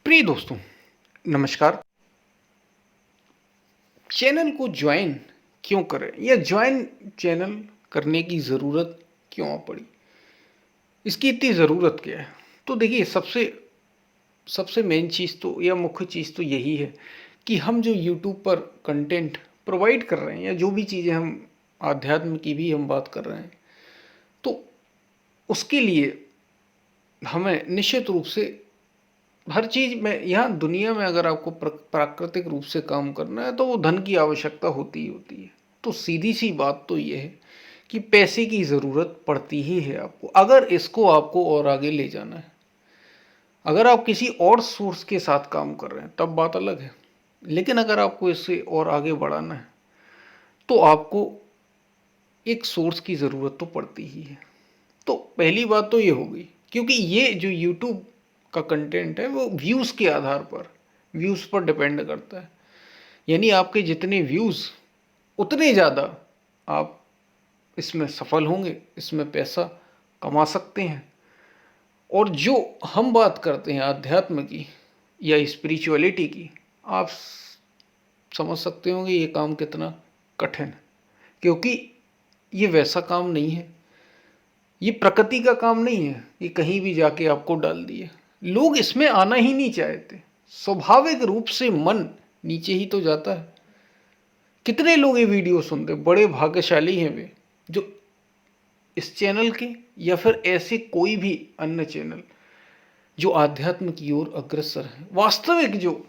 प्रिय दोस्तों, नमस्कार। चैनल को ज्वाइन क्यों करें या ज्वाइन चैनल करने की ज़रूरत क्यों आ पड़ी, इसकी इतनी ज़रूरत क्या है? तो देखिए, सबसे सबसे मेन चीज़ तो या मुख्य चीज़ तो यही है कि हम जो यूट्यूब पर कंटेंट प्रोवाइड कर रहे हैं या जो भी चीज़ें हम आध्यात्म की भी हम बात कर रहे हैं, तो उसके लिए हमें निश्चित रूप से हर चीज़ में यहाँ दुनिया में अगर आपको प्राकृतिक रूप से काम करना है तो वो धन की आवश्यकता होती ही होती है। तो सीधी सी बात तो ये है कि पैसे की ज़रूरत पड़ती ही है आपको, अगर इसको आपको और आगे ले जाना है। अगर आप किसी और सोर्स के साथ काम कर रहे हैं तब बात अलग है, लेकिन अगर आपको इससे और आगे बढ़ाना है तो आपको एक सोर्स की ज़रूरत तो पड़ती ही है। तो पहली बात तो ये होगी, क्योंकि ये जो यूट्यूब का कंटेंट है वो व्यूज़ के आधार पर व्यूज़ पर डिपेंड करता है। यानी आपके जितने व्यूज़ उतने ज़्यादा आप इसमें सफल होंगे, इसमें पैसा कमा सकते हैं। और जो हम बात करते हैं आध्यात्म की या स्पिरिचुअलिटी की, आप समझ सकते होंगे ये काम कितना कठिन है, क्योंकि ये वैसा काम नहीं है, ये प्रकृति का काम नहीं है कि कहीं भी जाके आपको डाल दिए। लोग इसमें आना ही नहीं चाहते, स्वाभाविक रूप से मन नीचे ही तो जाता है। कितने लोग ये वीडियो सुनते, बड़े भाग्यशाली हैं वे जो इस चैनल के या फिर ऐसे कोई भी अन्य चैनल जो आध्यात्म की ओर अग्रसर हैं, वास्तविक जो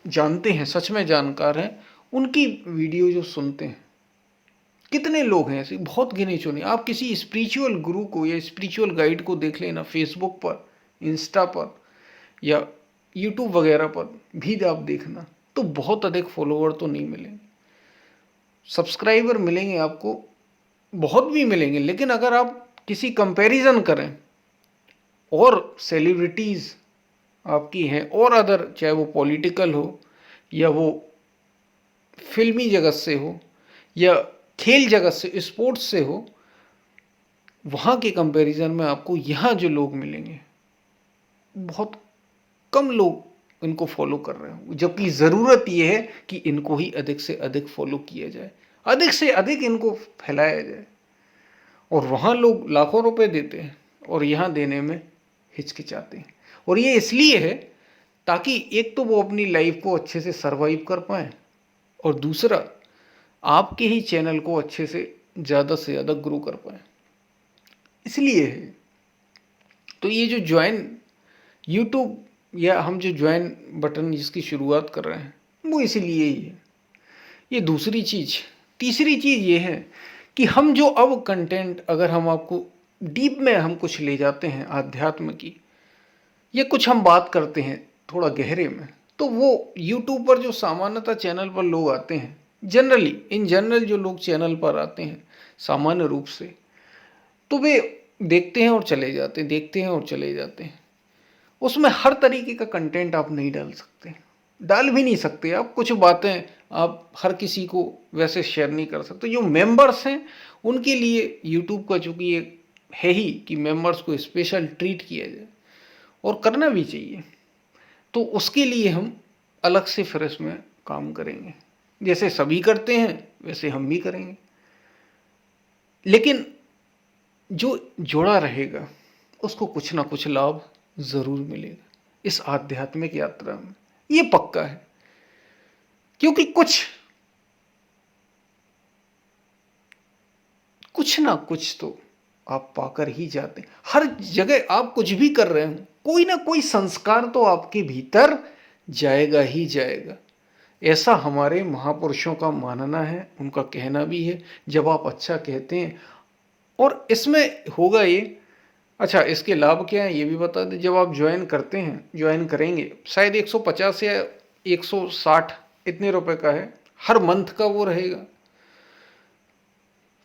जानते हैं, सच में जानकार हैं, उनकी वीडियो जो सुनते हैं। कितने लोग हैं ऐसे, बहुत गिने चुने। आप किसी स्पिरिचुअल गुरु को या स्पिरिचुअल गाइड को देख लेना, फेसबुक पर, इंस्टा पर या यूट्यूब वगैरह पर भी आप देखना, तो बहुत अधिक फॉलोवर तो नहीं मिलेंगे, सब्सक्राइबर मिलेंगे आपको, बहुत भी मिलेंगे। लेकिन अगर आप किसी कंपैरिजन करें और सेलिब्रिटीज़ आपकी हैं और अदर, चाहे वो पॉलिटिकल हो या वो फिल्मी जगत से हो या खेल जगत से, स्पोर्ट्स से हो, वहाँ के कंपैरिजन में आपको यहाँ जो लोग मिलेंगे, बहुत कम लोग इनको फॉलो कर रहे हो, जबकि ज़रूरत यह है कि इनको ही अधिक से अधिक फॉलो किया जाए, अधिक से अधिक इनको फैलाया जाए। और वहाँ लोग लाखों रुपए देते हैं और यहाँ देने में हिचकिचाते हैं। और ये इसलिए है ताकि एक तो वो अपनी लाइफ को अच्छे से सरवाइव कर पाएँ, और दूसरा आपके ही चैनल को अच्छे से ज़्यादा ग्रो कर पाएँ, इसलिए है। तो ये जो ज्वाइन यूट्यूब या हम जो ज्वाइन बटन जिसकी शुरुआत कर रहे हैं, वो इसीलिए ही है। ये दूसरी चीज़। तीसरी चीज़ ये है कि हम जो अब कंटेंट, अगर हम आपको डीप में हम कुछ ले जाते हैं आध्यात्म की, या कुछ हम बात करते हैं थोड़ा गहरे में, तो वो यूट्यूब पर जो सामान्यतः चैनल पर लोग आते हैं, जनरली इन जनरल जो लोग चैनल पर आते हैं सामान्य रूप से, तो वे देखते हैं और चले जाते हैं, देखते हैं और चले जाते हैं। उसमें हर तरीके का कंटेंट आप नहीं डाल सकते, डाल भी नहीं सकते आप। कुछ बातें आप हर किसी को वैसे शेयर नहीं कर सकते। जो मेंबर्स हैं उनके लिए यूट्यूब का चूँकि ये है ही कि मेंबर्स को स्पेशल ट्रीट किया जाए, और करना भी चाहिए, तो उसके लिए हम अलग से फिर इसमें काम करेंगे। जैसे सभी करते हैं वैसे हम भी करेंगे, लेकिन जो जुड़ा रहेगा उसको कुछ ना कुछ लाभ ज़रूर मिलेगा इस आध्यात्मिक यात्रा में, ये पक्का है। क्योंकि कुछ ना कुछ तो आप पाकर ही जाते हैं। हर जगह आप कुछ भी कर रहे हो, कोई ना कोई संस्कार तो आपके भीतर जाएगा ही जाएगा। ऐसा हमारे महापुरुषों का मानना है, उनका कहना भी है। जब आप अच्छा कहते हैं, और इसमें होगा ये, अच्छा इसके लाभ क्या हैं ये भी बता दें। जब आप ज्वाइन करते हैं, ज्वाइन करेंगे, शायद 150 या 160 इतने रुपए का है, हर मंथ का वो रहेगा।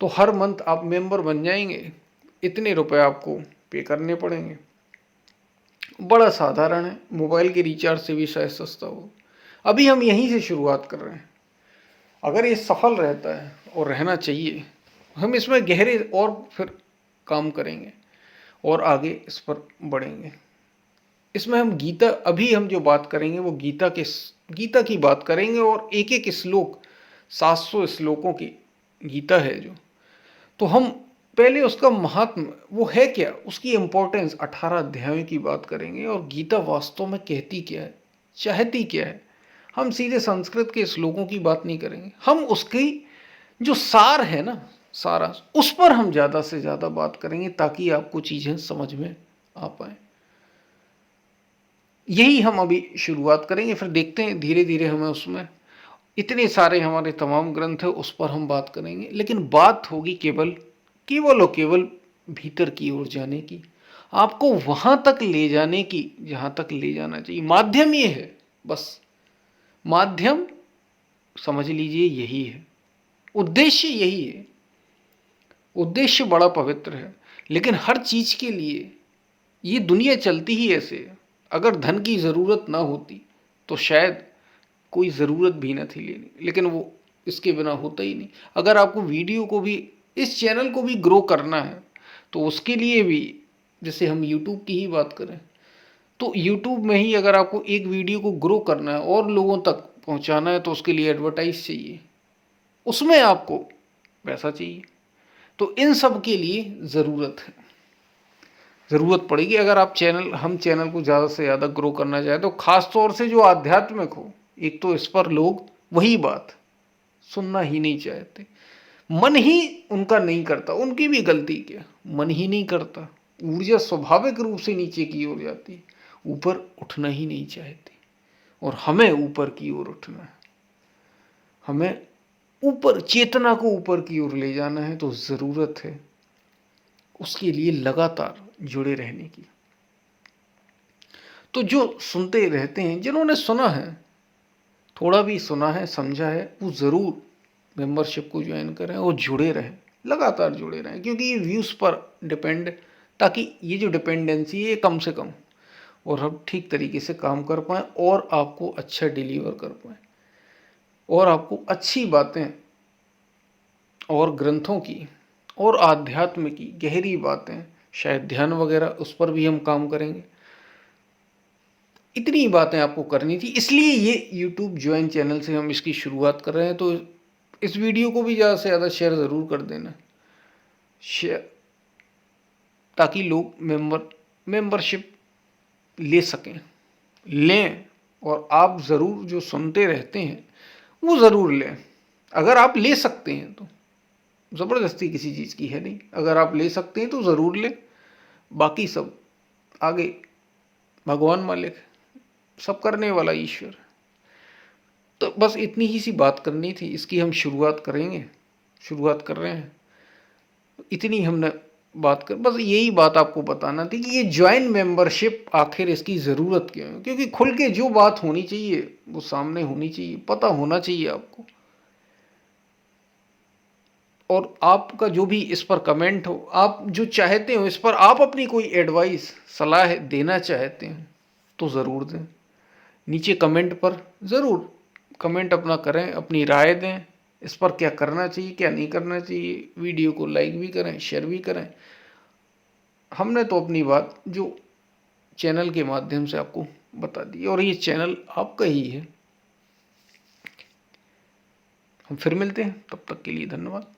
तो हर मंथ आप मेंबर बन जाएंगे, इतने रुपए आपको पे करने पड़ेंगे। बड़ा साधारण है, मोबाइल के रिचार्ज से भी शायद सस्ता हो। अभी हम यहीं से शुरुआत कर रहे हैं। अगर ये सफल रहता है, और रहना चाहिए, हम इसमें गहरे और फिर काम करेंगे और आगे इस पर बढ़ेंगे। इसमें हम गीता, अभी हम जो बात करेंगे वो गीता की बात करेंगे, और एक एक श्लोक, 700 श्लोकों की गीता है जो, तो हम पहले उसका महात्म वो है क्या, उसकी इंपॉर्टेंस, 18 अध्यायों की बात करेंगे, और गीता वास्तव में कहती क्या है, चाहती क्या है। हम सीधे संस्कृत के श्लोकों की बात नहीं करेंगे, हम उसकी जो सार है ना, सारा, उस पर हम ज़्यादा से ज़्यादा बात करेंगे, ताकि आपको चीज़ें समझ में आ पाए। यही हम अभी शुरुआत करेंगे, फिर देखते हैं धीरे धीरे हमें उसमें, इतने सारे हमारे तमाम ग्रंथ है, उस पर हम बात करेंगे, लेकिन बात होगी केवल केवल और केवल भीतर की ओर जाने की, आपको वहां तक ले जाने की जहां तक ले जाना चाहिए। माध्यम ये है, बस माध्यम समझ लीजिए यही है, उद्देश्य यही है। उद्देश्य बड़ा पवित्र है, लेकिन हर चीज के लिए ये दुनिया चलती ही ऐसे है। अगर धन की ज़रूरत ना होती तो शायद कोई ज़रूरत भी ना थी लेनी, लेकिन वो इसके बिना होता ही नहीं। अगर आपको वीडियो को भी, इस चैनल को भी ग्रो करना है, तो उसके लिए भी, जैसे हम यूट्यूब की ही बात करें, तो यूट्यूब में ही अगर आपको एक वीडियो को ग्रो करना है और लोगों तक पहुंचाना है, तो उसके लिए एडवर्टाइज चाहिए, उसमें आपको पैसा चाहिए। तो इन सब के लिए ज़रूरत पड़ेगी। अगर आप हम चैनल को ज़्यादा से ज़्यादा ग्रो करना चाहें, तो ख़ास तौर से जो आध्यात्मिक हो, एक तो इस पर लोग वही बात सुनना ही नहीं चाहते, मन ही उनका नहीं करता, उनकी भी गलती क्या, मन ही नहीं करता, ऊर्जा स्वाभाविक रूप से नीचे की ओर जाती है, ऊपर उठना ही नहीं चाहती। और हमें ऊपर की ओर उठना है, हमें ऊपर, चेतना को ऊपर की ओर ले जाना है, तो ज़रूरत है उसके लिए लगातार जुड़े रहने की। तो जो सुनते रहते हैं, जिन्होंने सुना है, थोड़ा भी सुना है, समझा है, वो ज़रूर मेंबरशिप को ज्वाइन करें और जुड़े रहें, लगातार जुड़े रहें, क्योंकि ये व्यूज़ पर डिपेंड, ताकि ये जो डिपेंडेंसी है ये कम से कम, और हम ठीक तरीके से काम कर पाएँ, और आपको अच्छा डिलीवर कर पाएँ, और आपको अच्छी बातें और ग्रंथों की और आध्यात्म की गहरी बातें, शायद ध्यान वगैरह, उस पर भी हम काम करेंगे। इतनी बातें आपको करनी थी, इसलिए ये यूट्यूब ज्वाइन चैनल से हम इसकी शुरुआत कर रहे हैं। तो इस वीडियो को भी ज़्यादा से ज़्यादा शेयर ज़रूर कर देना, शेयर, ताकि लोग मेंबरशिप ले सकें, लें। और आप ज़रूर जो सुनते रहते हैं वो ज़रूर लें, अगर आप ले सकते हैं तो। ज़बरदस्ती किसी चीज़ की है नहीं, अगर आप ले सकते हैं तो ज़रूर लें, बाकी सब आगे भगवान मालिक, सब करने वाला ईश्वर। तो बस इतनी ही सी बात करनी थी, इसकी हम शुरुआत करेंगे, शुरुआत कर रहे हैं। इतनी हमने बात कर, बस यही बात आपको बताना थी कि ये ज्वाइन मेंबरशिप आखिर इसकी ज़रूरत क्यों है, क्योंकि खुल के जो बात होनी चाहिए वो सामने होनी चाहिए, पता होना चाहिए आपको। और आपका जो भी इस पर कमेंट हो, आप जो चाहते हो इस पर, आप अपनी कोई एडवाइस, सलाह देना चाहते हैं तो ज़रूर दें, नीचे कमेंट पर ज़रूर कमेंट अपना करें, अपनी राय दें, इस पर क्या करना चाहिए, क्या नहीं करना चाहिए। वीडियो को लाइक भी करें, शेयर भी करें। हमने तो अपनी बात जो चैनल के माध्यम से आपको बता दी, और ये चैनल आपका ही है। हम फिर मिलते हैं, तब तक के लिए धन्यवाद।